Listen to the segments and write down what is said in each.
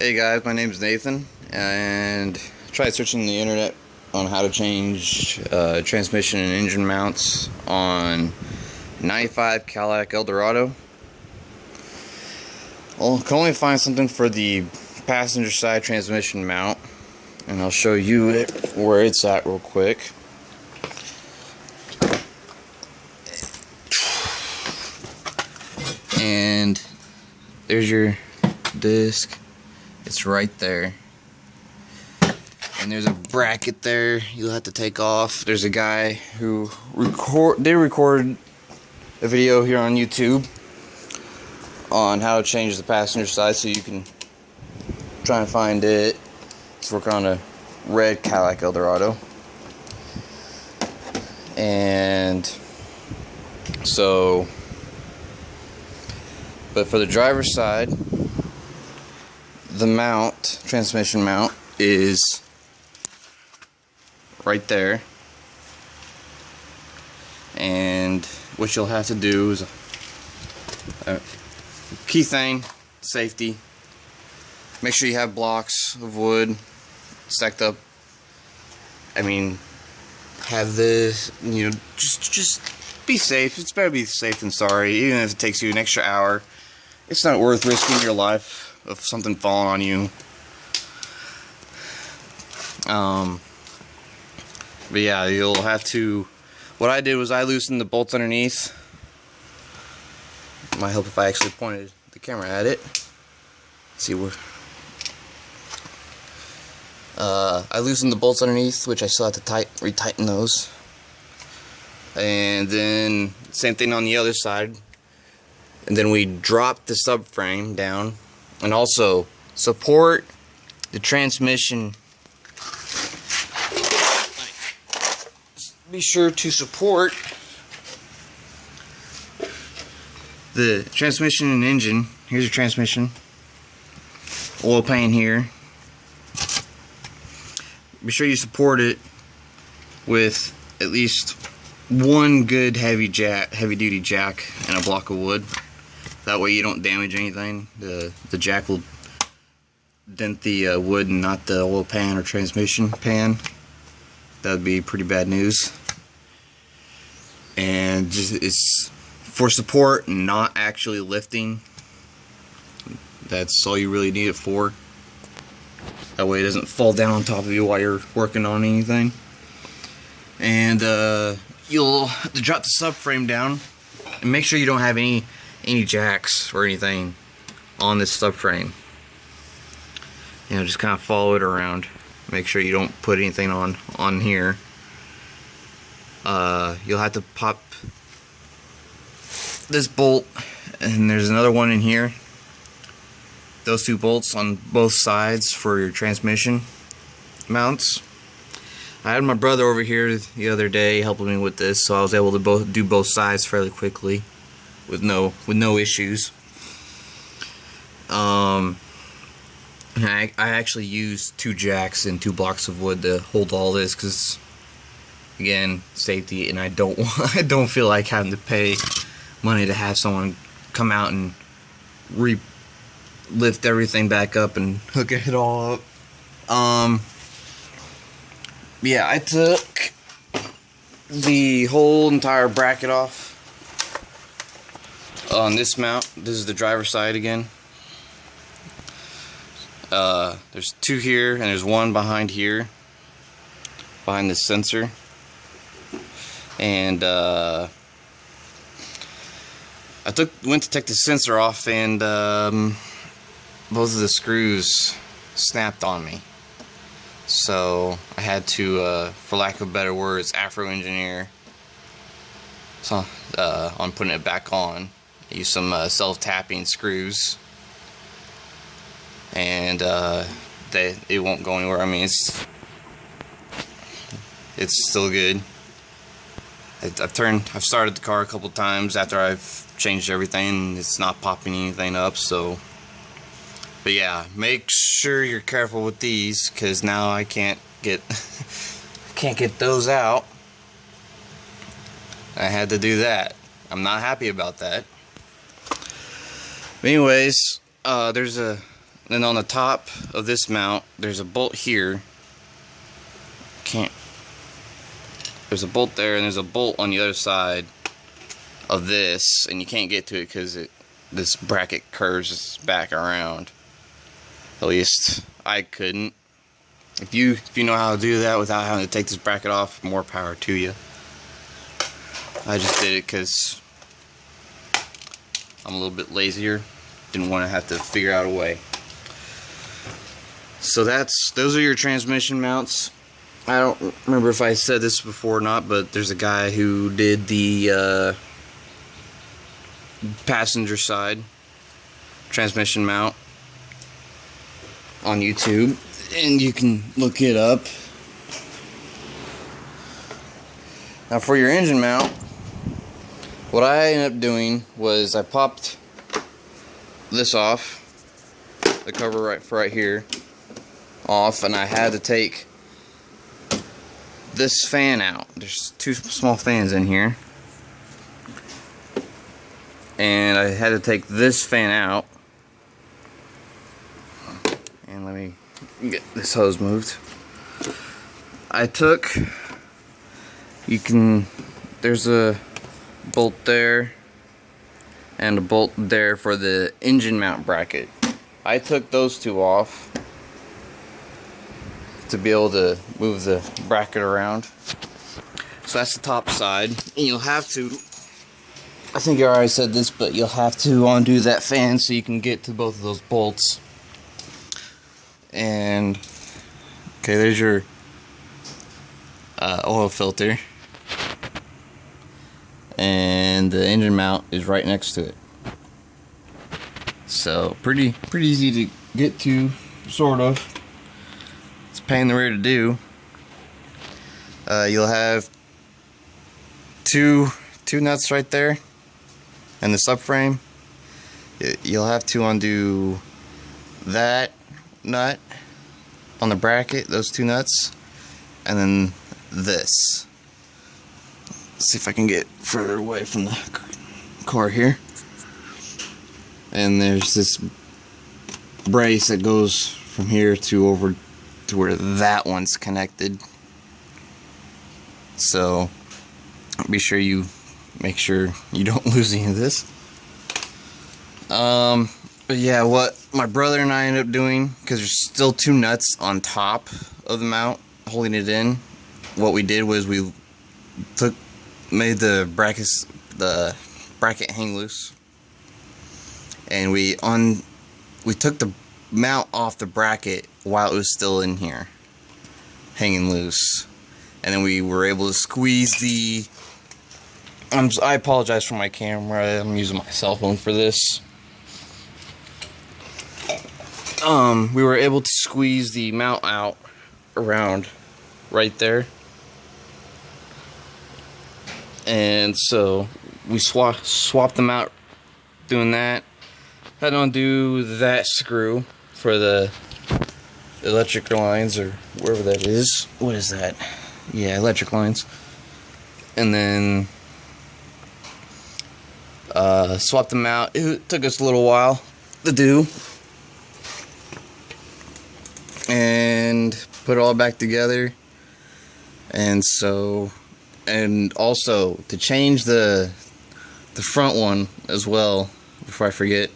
Hey guys, my name is Nathan, and I tried searching the internet on how to change transmission and engine mounts on 95 Cadillac Eldorado. Well, I can only find something for the passenger side transmission mount, and I'll show you where it's at real quick. And there's your disc. It's right there, and there's a bracket there you'll have to take off. There's a guy who recorded a video here on YouTube on how to change the passenger side, so you can try and find it. Let's work on a red Cadillac Eldorado. And so, but for the driver's side, the mount, transmission mount, is right there. And what you'll have to do is key thing, safety. Make sure you have blocks of wood stacked up. I mean, have this, you know, just be safe. It's better to be safe than sorry, even if it takes you an extra hour. It's not worth risking your life of something falling on you. But yeah, you'll have to. What I did was I loosened the bolts underneath. Might help if I actually pointed the camera at it. Let's see where. I loosened the bolts underneath, which I still have to retighten those. And then same thing on the other side. And then we dropped the subframe down, and also support the transmission. Be sure to support the transmission and engine. Here's your transmission. Oil pan here. Be sure you support it with at least one good heavy duty jack and a block of wood. That way you don't damage anything. The jack will dent the wood and not the oil pan or transmission pan. That would be pretty bad news. And just, it's for support, not actually lifting. That's all you really need it for. That way it doesn't fall down on top of you while you're working on anything. And you'll have to drop the subframe down and make sure you don't have any jacks or anything on this subframe. You know, just kind of follow it around. Make sure you don't put anything on here. You'll have to pop this bolt, and there's another one in here. Those two bolts on both sides for your transmission mounts. I had my brother over here the other day helping me with this, so I was able to do both sides fairly quickly with no issues. And I actually used 2 jacks and 2 blocks of wood to hold all this, because again, safety, and I don't feel like having to pay money to have someone come out and lift everything back up and hook it all up. Yeah, I took the whole entire bracket off on this mount. This is the driver's side again. There's 2 here, and there's 1 behind here, behind the sensor. And I went to take the sensor off, and both of the screws snapped on me. So I had to, for lack of better words, Afro engineer on putting it back on. I used some self-tapping screws, and it won't go anywhere. I mean, it's still good. I've started the car a couple times after I've changed everything, and it's not popping anything up. So, but yeah, make sure you're careful with these, because now I can't get those out. I had to do that. I'm not happy about that. But anyways, there's a Then on the top of this mount, there's a bolt here. There's a bolt there, and there's a bolt on the other side of this, and you can't get to it because this bracket curves back around. At least I couldn't. If you know how to do that without having to take this bracket off, more power to you. I just did it because I'm a little bit lazier. Didn't want to have to figure out a way. So those are your transmission mounts. I don't remember if I said this before or not, but there's a guy who did the passenger side transmission mount on YouTube, and you can look it up. Now for your engine mount, what I ended up doing was I popped this off, the cover right here off, and I had to take this fan out. There's two small fans in here, and I had to take this fan out. And let me get this hose moved. There's a bolt there and a bolt there for the engine mount bracket. I took those two off to be able to move the bracket around. So that's the top side, and you'll have to, I think I already said this, but you'll have to undo that fan so you can get to both of those bolts. And okay, there's your oil filter, and the engine mount is right next to it. So pretty easy to get to, sort of. It's a pain in the rear to do. You'll have two nuts right there, and the subframe. You'll have to undo that nut on the bracket, those two nuts, and then this. Let's see if I can get further away from the car here. And there's this brace that goes from here to over to where that one's connected. So be sure you make sure you don't lose any of this. But yeah, what my brother and I ended up doing, because there's still two nuts on top of the mount holding it in, what we did was we made the bracket hang loose, and we took the mount off the bracket while it was still in here hanging loose, and then we were able to squeeze the I apologize for my camera, I'm using my cell phone for this. We were able to squeeze the mount out around right there, and so we swapped them out doing that. Had to undo that screw for the electric lines, or wherever that is. What is that? Yeah, electric lines. And then swapped them out. It took us a little while to do, and put it all back together. And so, and also to change the front one as well, before I forget,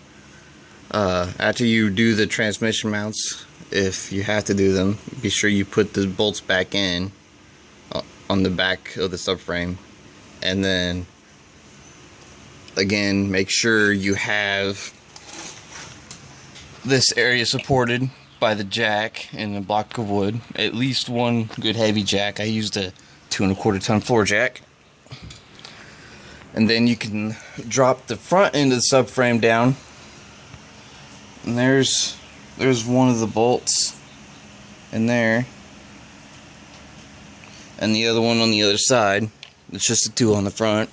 after you do the transmission mounts, if you have to do them, be sure you put the bolts back in on the back of the subframe, and then again make sure you have this area supported by the jack and a block of wood, at least one good heavy jack. I used a 2 1/4 ton floor jack. And then you can drop the front end of the subframe down, and there's one of the bolts in there, and the other one on the other side. It's just the two on the front.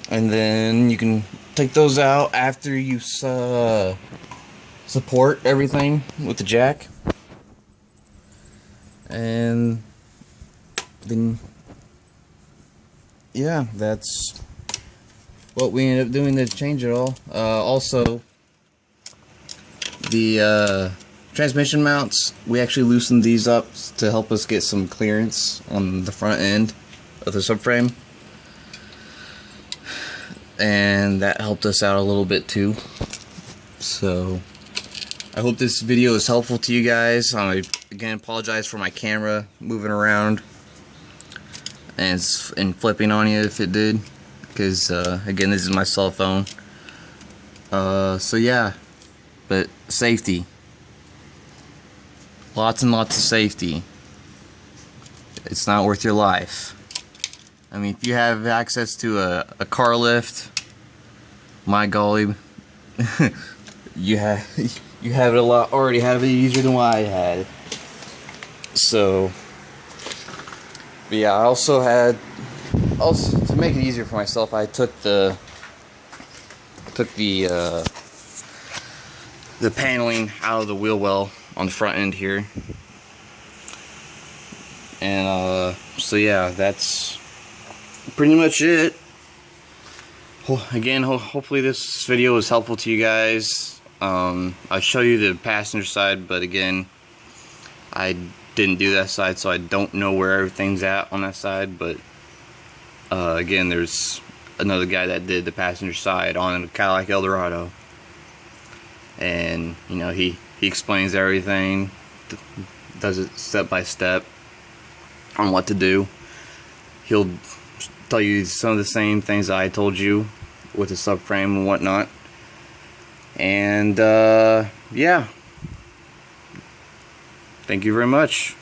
And then you can take those out after you support everything with the jack, and then yeah, that's what we ended up doing to change it all. Also, The transmission mounts, we actually loosened these up to help us get some clearance on the front end of the subframe, and that helped us out a little bit too. So I hope this video is helpful to you guys. I again apologize for my camera moving around and flipping on you if it did, because again, this is my cell phone. So yeah, but safety, lots and lots of safety. It's not worth your life. I mean, if you have access to a car lift, my golly, you have it a lot, already have it easier than what I had. So, but yeah, I also to make it easier for myself, I took the paneling out of the wheel well on the front end here, and so yeah, that's pretty much it. Again, hopefully this video was helpful to you guys. I'll show you the passenger side, but again, I didn't do that side, so I don't know where everything's at on that side. But again, there's another guy that did the passenger side on a Cadillac Eldorado, and you know, he explains everything, does it step by step on what to do. He'll tell you some of the same things I told you with the subframe and whatnot. And yeah, thank you very much.